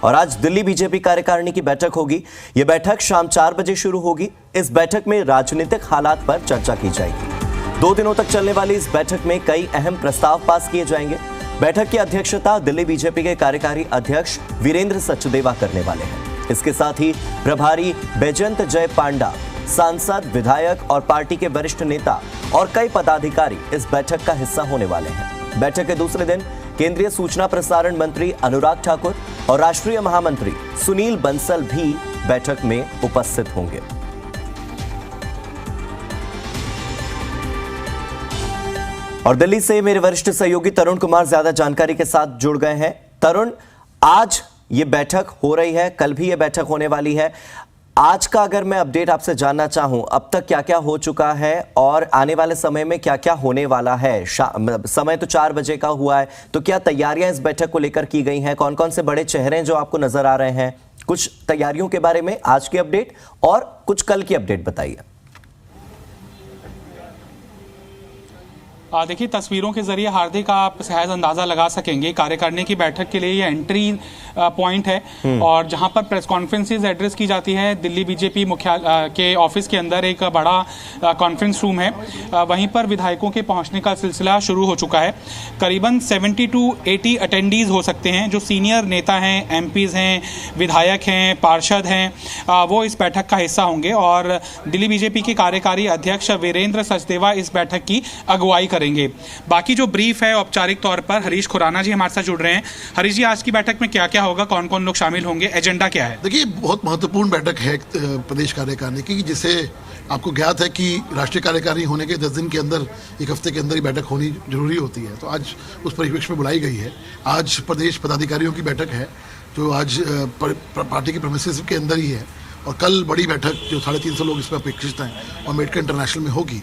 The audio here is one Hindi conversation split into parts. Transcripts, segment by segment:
और आज दिल्ली बीजेपी कार्यकारिणी की बैठक होगी। यह बैठक शाम 4 बजे शुरू होगी। इस बैठक में राजनीतिक हालात पर चर्चा की जाएगी। 2 दिनों तक चलने वाली इस बैठक में कई अहम प्रस्ताव पास किए जाएंगे। बैठक की अध्यक्षता दिल्ली बीजेपी के कार्यकारी अध्यक्ष वीरेंद्र सचदेवा करने वाले हैं। इसके साथ ही प्रभारी बैजयंत जय पांडा, सांसद, विधायक और पार्टी के वरिष्ठ नेता और कई पदाधिकारी इस बैठक का हिस्सा होने वाले हैं। बैठक के दूसरे दिन केंद्रीय सूचना प्रसारण मंत्री अनुराग ठाकुर और राष्ट्रीय महामंत्री सुनील बंसल भी बैठक में उपस्थित होंगे। और दिल्ली से मेरे वरिष्ठ सहयोगी तरुण कुमार ज्यादा जानकारी के साथ जुड़ गए हैं। तरुण, आज ये बैठक हो रही है, कल भी ये बैठक होने वाली है। आज का अगर मैं अपडेट आपसे जानना चाहूं, अब तक क्या क्या हो चुका है और आने वाले समय में क्या क्या होने वाला है? समय तो 4 बजे का हुआ है, तो क्या तैयारियां इस बैठक को लेकर की गई हैं? कौन कौन से बड़े चेहरे हैं जो आपको नजर आ रहे हैं? कुछ तैयारियों के बारे में आज की अपडेट और कुछ कल की अपडेट बताइए। देखिए, तस्वीरों के जरिए हार्दिक आप सहज अंदाजा लगा सकेंगे कार्यकारिणी की बैठक के लिए ये एंट्री पॉइंट है और जहां पर प्रेस कॉन्फ्रेंसेस एड्रेस की जाती है। दिल्ली बीजेपी मुख्यालय के ऑफिस के अंदर एक बड़ा कॉन्फ्रेंस रूम है, वहीं पर विधायकों के पहुंचने का सिलसिला शुरू हो चुका है। करीबन 70 to 80 अटेंडीज हो सकते हैं जो सीनियर नेता हैं, एमपीज हैं, विधायक हैं, पार्षद हैं, वो इस बैठक का हिस्सा होंगे और दिल्ली बीजेपी के कार्यकारी अध्यक्ष वीरेंद्र सचदेवा इस बैठक की अगुवाई करेंगे। बाकी जो ब्रीफ है औपचारिक तौर पर हरीश खुराना जी हमारे साथ जुड़ रहे हैं। हरीश जी, आज की बैठक में क्या क्या होगा, कौन कौन लोग शामिल होंगे, एजेंडा क्या है? देखिए, बहुत महत्वपूर्ण बैठक है प्रदेश कार्यकारिणी की, जिसे आपको ज्ञात है कि राष्ट्रीय कार्यकारिणी होने के 10 दिन के अंदर, 1 हफ्ते के अंदर ही बैठक होनी जरूरी होती है। तो आज उस परिप्रेक्ष्य में बुलाई गई है। आज प्रदेश पदाधिकारियों की बैठक है जो आज पार्टी के प्रेमिसेस के अंदर ही है और कल बड़ी बैठक जो 350 लोग इसमें अपेक्षित हैं अम्बेडकर इंटरनेशनल में होगी।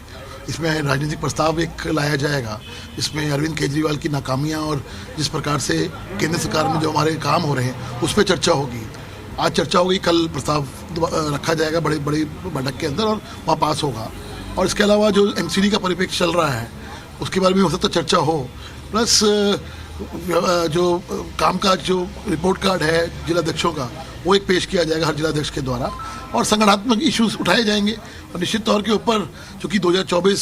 इसमें राजनीतिक प्रस्ताव एक लाया जाएगा। इसमें अरविंद केजरीवाल की नाकामियां और जिस प्रकार से केंद्र सरकार में जो हमारे काम हो रहे हैं उस पर चर्चा होगी। आज चर्चा होगी, कल प्रस्ताव रखा जाएगा बड़ी बैठक के अंदर और वहाँ पास होगा। और इसके अलावा जो एमसीडी का परिप्रेक्ष्य चल रहा है उसके बारे में हो सकता चर्चा हो। प्लस जो कामकाज जो रिपोर्ट कार्ड है जिलाध्यक्षों का वो एक पेश किया जाएगा हर जिलाध्यक्ष के द्वारा और संगठनात्मक इश्यूज उठाए जाएंगे। और निश्चित तौर के ऊपर चूंकि 2024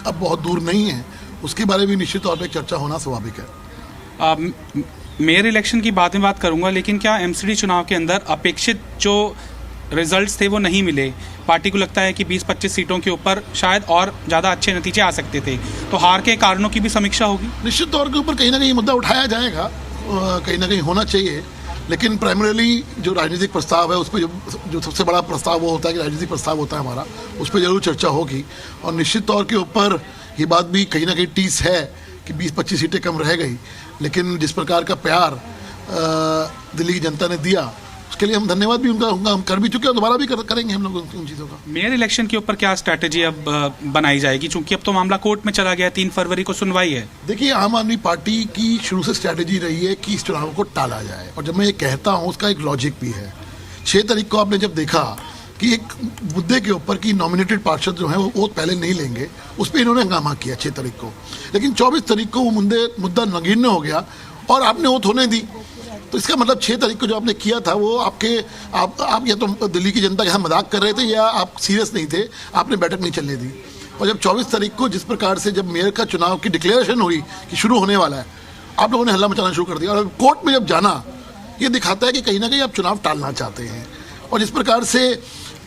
अब बहुत दूर नहीं है, उसके बारे में निश्चित तौर पर चर्चा होना स्वाभाविक है। मेयर इलेक्शन की बात करूंगा, लेकिन क्या एमसीडी चुनाव के अंदर अपेक्षित जो रिजल्ट्स थे वो नहीं मिले? पार्टी को लगता है कि 20-25 सीटों के ऊपर शायद और ज़्यादा अच्छे नतीजे आ सकते थे, तो हार के कारणों की भी समीक्षा होगी। निश्चित तौर के ऊपर कहीं ना कहीं मुद्दा उठाया जाएगा, कहीं ना कहीं होना चाहिए। लेकिन प्राइमरीली जो राजनीतिक प्रस्ताव है उस पर जो सबसे बड़ा प्रस्ताव वो होता है कि राजनीतिक प्रस्ताव होता है हमारा, उस पर जरूर चर्चा होगी। और निश्चित तौर के ऊपर ये बात भी कहीं ना कहीं टीस है कि 20-25 सीटें कम रह गई, लेकिन जिस प्रकार का प्यार दिल्ली की जनता ने दिया उसके लिए हम धन्यवाद भी उनका हम कर भी चुके हैं, दोबारा भी करेंगे हम लोग उन चीज़ों का। मेयर इलेक्शन के ऊपर क्या स्ट्रैटेजी अब बनाई जाएगी, चूंकि अब तो मामला कोर्ट में चला गया, 3 फरवरी को सुनवाई है? देखिए, आम आदमी पार्टी की शुरू से स्ट्रैटेजी रही है कि इस चुनाव को टाला जाए और जब मैं ये कहता हूँ उसका एक लॉजिक भी है। 6 तारीख को आपने जब देखा कि एक मुद्दे के ऊपर की नॉमिनेटेड पार्षद जो है वो पहले नहीं लेंगे, उस पर इन्होंने हंगामा किया 6 तारीख को, लेकिन 24 तारीख को वो मुद्दा नगण्य हो गया और आपने वोट होने दी। तो इसका मतलब 6 तारीख को जो आपने किया था वो आप या तो दिल्ली की जनता के साथ मजाक कर रहे थे या आप सीरियस नहीं थे, आपने बैठक नहीं चलने दी। और जब 24 तारीख को जिस प्रकार से जब मेयर का चुनाव की डिक्लेरेशन हुई कि शुरू होने वाला है, आप लोगों ने हल्ला मचाना शुरू कर दिया और कोर्ट में जब जाना, ये दिखाता है कि कहीं ना कहीं आप चुनाव टालना चाहते हैं। और जिस प्रकार से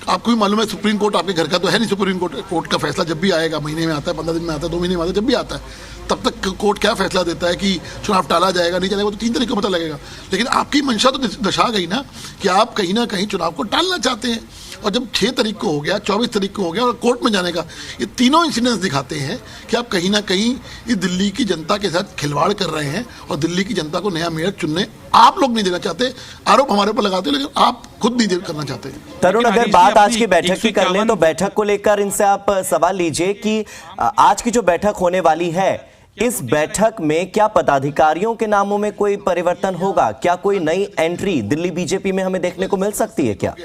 आपको भी मालूम है, सुप्रीम कोर्ट आपके घर का तो है नहीं। सुप्रीम कोर्ट का फैसला जब भी आएगा, महीने में आता है, 15 दिन में आता है, 2 महीने में आता है, जब भी आता है, तब तक कोर्ट क्या फैसला देता है कि चुनाव टाला जाएगा नहीं चलेगा, वो तो 3 तारीख को पता लगेगा। लेकिन आपकी मंशा तो दर्शा गई ना कि आप कहीं ना कहीं चुनाव को टालना चाहते हैं। और जब 6 तारीख को हो गया, 24 तारीख को हो गया और कोर्ट में जाने का, ये तीनों इंसिडेंट्स दिखाते हैं कि आप कहीं ना कहीं ये दिल्ली की जनता के साथ खिलवाड़ कर रहे हैं और दिल्ली की जनता को नया मेयर चुनने आप लोग नहीं देना चाहते। आरोप हमारे ऊपर लगाते हो लेकिन आप खुद नहीं करना चाहते। तरुण, अगर बात आज की बैठक की कर लें तो बैठक को लेकर इनसे आप सवाल लीजिए कि आज की जो बैठक होने वाली है, इस बैठक में क्या पदाधिकारियों के नामों में कोई परिवर्तन होगा? क्या कोई नई एंट्री दिल्ली बीजेपी में हमें देखने को मिल सकती है क्या?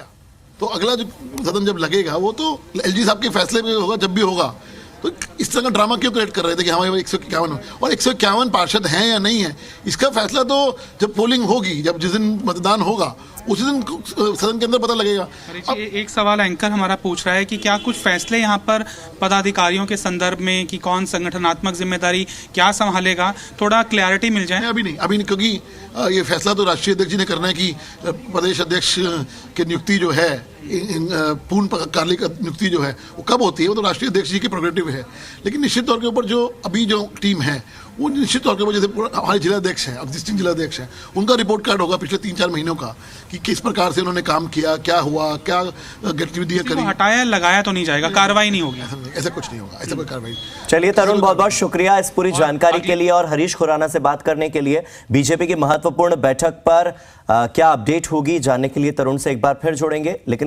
तो अगला जो सदन जब लगेगा वो तो एलजी साहब के फैसले में होगा, जब भी होगा। तो इस तरह का ड्रामा क्यों क्रिएट कर रहे थे कि हमारे 151 और 151 पार्षद हैं या नहीं है, इसका फैसला तो जब पोलिंग होगी, जब जिस दिन मतदान होगा उसी दिन सदन के अंदर पता लगेगा। अब एक सवाल एंकर हमारा पूछ रहा है कि क्या कुछ फैसले यहाँ पर पदाधिकारियों के संदर्भ में कि कौन संगठनात्मक जिम्मेदारी क्या संभालेगा, थोड़ा क्लैरिटी मिल जाए। अभी नहीं, क्योंकि ये फैसला तो राष्ट्रीय अध्यक्ष जी ने करना है कि प्रदेश अध्यक्ष की नियुक्ति जो है, पूर्णकालिक नियुक्ति जो है वो कब होती है, वो तो राष्ट्रीय अध्यक्ष जी की प्रोग्रेटिव है। लेकिन निश्चित तौर के ऊपर जो अभी जो टीम है वो निश्चित तौर के ऊपर, जैसे हमारे जिलाध्यक्ष हैं, एग्जिस्टिंग जिलाध्यक्ष हैं, उनका रिपोर्ट कार्ड होगा पिछले 3-4 महीनों का कि किस प्रकार से उन्होंने काम किया, क्या हुआ, क्या गतिविधियां करी। हटाया लगाया तो नहीं जाएगा, कार्रवाई नहीं होगी, ऐसा कुछ नहीं होगा, ऐसा कोई कार्रवाई। चलिए तरुण, बहुत बहुत शुक्रिया इस पूरी जानकारी के लिए और हरीश खुराना से बात करने के लिए। बीजेपी की महत्वपूर्ण बैठक पर क्या अपडेट होगी जानने के लिए तरुण से एक बार फिर जुड़ेंगे, लेकिन